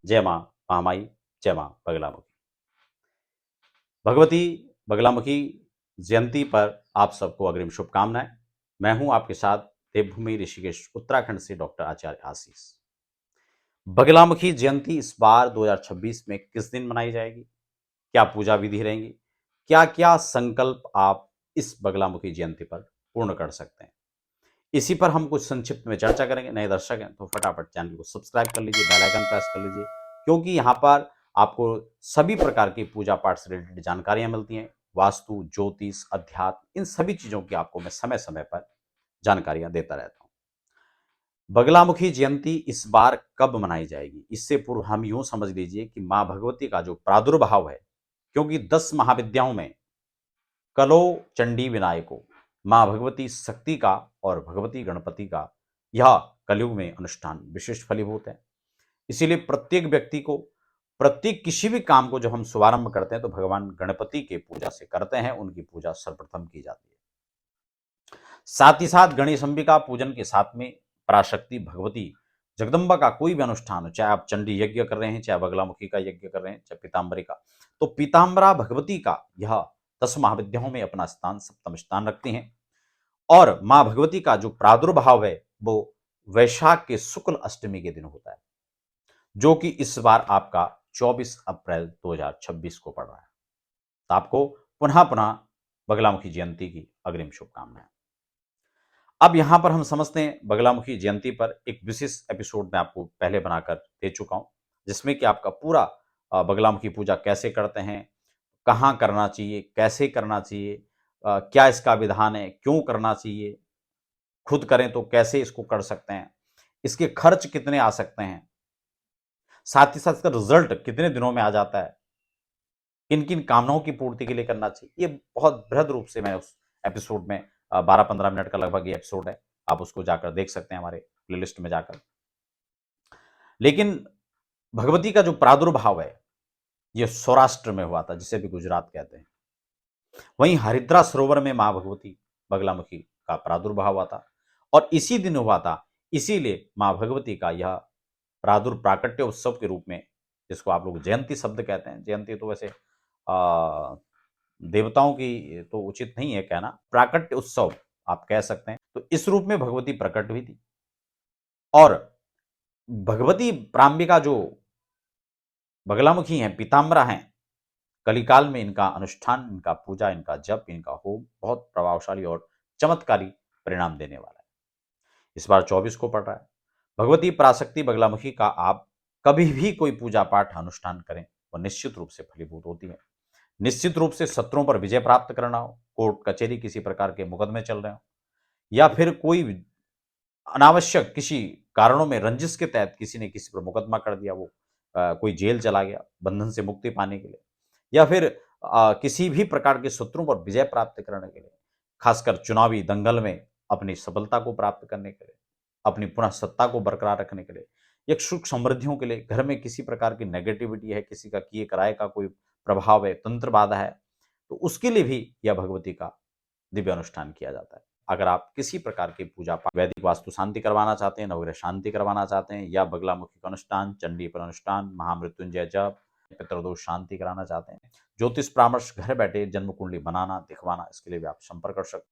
जय माँ महामाई, जय माँ बगलामुखी। भगवती बगलामुखी जयंती पर आप सबको अग्रिम शुभकामनाएं। मैं हूं आपके साथ देवभूमि ऋषिकेश उत्तराखंड से डॉक्टर आचार्य आशीष। बगलामुखी जयंती इस बार 2026 में किस दिन मनाई जाएगी, क्या पूजा विधि रहेंगी, क्या क्या संकल्प आप इस बगलामुखी जयंती पर पूर्ण कर सकते हैं, इसी पर हम कुछ संक्षिप्त में चर्चा करेंगे। नए दर्शक हैं तो फटाफट चैनल को सब्सक्राइब कर लीजिए, बेल आइकन प्रेस कर लीजिए, क्योंकि यहाँ पर आपको सभी प्रकार की पूजा पाठ से रिलेटेड जानकारियां मिलती हैं। वास्तु, ज्योतिष, अध्यात्म, इन सभी चीजों की आपको मैं समय समय पर जानकारियां देता रहता हूं। बगलामुखी जयंती इस बार कब मनाई जाएगी, इससे पूर्व हम यूं समझ लीजिए कि मां भगवती का जो प्रादुर्भाव है, क्योंकि 10 महाविद्याओं में कलो चंडी विनायको, मां भगवती शक्ति का और भगवती गणपति का यह कलयुग में अनुष्ठान विशिष्ट फलीभूत है। इसीलिए प्रत्येक व्यक्ति को, प्रत्येक किसी भी काम को जब हम शुभारंभ करते हैं तो भगवान गणपति के पूजा से करते हैं, उनकी पूजा सर्वप्रथम की जाती है। साथ ही साथ गणेश अंबिका पूजन के साथ में पराशक्ति भगवती जगदम्बा का कोई भी अनुष्ठान हो, चाहे आप चंडी यज्ञ कर रहे हैं, चाहे बगलामुखी का यज्ञ कर रहे हैं, चाहे पीताम्बरी का, तो पीताम्बरा भगवती का यह 10 महाविद्याओं में अपना स्थान, सप्तम स्थान रखती हैं। और मां भगवती का जो प्रादुर्भाव है वो वैशाख के शुक्ल अष्टमी के दिन होता है, जो कि इस बार आपका 24 अप्रैल 2026 को पड़ रहा है। तो आपको पुनः पुनः बगलामुखी जयंती की अग्रिम शुभकामनाएं। अब यहां पर हम समझते हैं, बगलामुखी जयंती पर एक विशेष एपिसोड मैं आपको पहले बनाकर दे चुका हूं, जिसमें कि आपका पूरा बगलामुखी पूजा कैसे करते हैं, कहां करना चाहिए, कैसे करना चाहिए, क्या इसका विधान है, क्यों करना चाहिए, खुद करें तो कैसे इसको कर सकते हैं, इसके खर्च कितने आ सकते हैं, साथ ही साथ इसका रिजल्ट कितने दिनों में आ जाता है, किन किन कामनाओं की पूर्ति के लिए करना चाहिए, ये बहुत बृहद रूप से मैं उस एपिसोड में 12-15 मिनट का लगभग ये एपिसोड है, आप उसको जाकर देख सकते हैं हमारे प्लेलिस्ट में जाकर। लेकिन भगवती का जो प्रादुर्भाव है ये सौराष्ट्र में हुआ था, जिसे भी गुजरात कहते हैं। वहीं हरिद्रा सरोवर में मां भगवती बगलामुखी का प्रादुर्भाव हुआ था और इसी दिन हुआ था। इसीलिए मां भगवती का यह प्राकट्य उत्सव के रूप में, जिसको आप लोग जयंती शब्द कहते हैं, जयंती तो वैसे देवताओं की तो उचित नहीं है कहना, प्राकट्य उत्सव आप कह सकते हैं। तो इस रूप में भगवती प्रकट हुई थी और भगवती प्राम्बिका जो बगलामुखी हैं, पीताम्बरा हैं, कलिकाल में इनका अनुष्ठान, इनका पूजा, इनका जप, इनका होम बहुत प्रभावशाली और चमत्कारी परिणाम देने वाला है। इस बार 24 को पड़ रहा है। भगवती पराशक्ति बगलामुखी का आप कभी भी कोई पूजा पाठ अनुष्ठान करें, वो निश्चित रूप से फलीभूत होती है। निश्चित रूप से शत्रुओं पर विजय प्राप्त करना हो, कोर्ट कचहरी किसी प्रकार के मुकदमे चल रहे हो, या फिर कोई अनावश्यक किसी कारणों में रंजिश के तहत किसी ने किसी पर मुकदमा कर दिया, वो कोई जेल चला गया बंधन से मुक्ति पाने के लिए, या फिर किसी भी प्रकार के शत्रुओं पर विजय प्राप्त करने के लिए, खासकर चुनावी दंगल में अपनी सफलता को प्राप्त करने के लिए, अपनी पुनः सत्ता को बरकरार रखने के लिए, एक सुख समृद्धियों के लिए, घर में किसी प्रकार की नेगेटिविटी है, किसी का किए कराए का कोई प्रभाव है, तंत्र बाधा है, तो उसके लिए भी यह भगवती का दिव्य अनुष्ठान किया जाता है। अगर आप किसी प्रकार की पूजा पाठ, वैदिक वास्तु शांति करवाना चाहते हैं, नवग्रह शांति करवाना चाहते हैं, या बगलामुखी का अनुष्ठान, चंडी पर अनुष्ठान, महामृत्युंजय जप, पितृदोष शांति कराना चाहते हैं, ज्योतिष परामर्श घर बैठे जन्म कुंडली बनाना दिखवाना, इसके लिए भी आप संपर्क कर सकते हैं।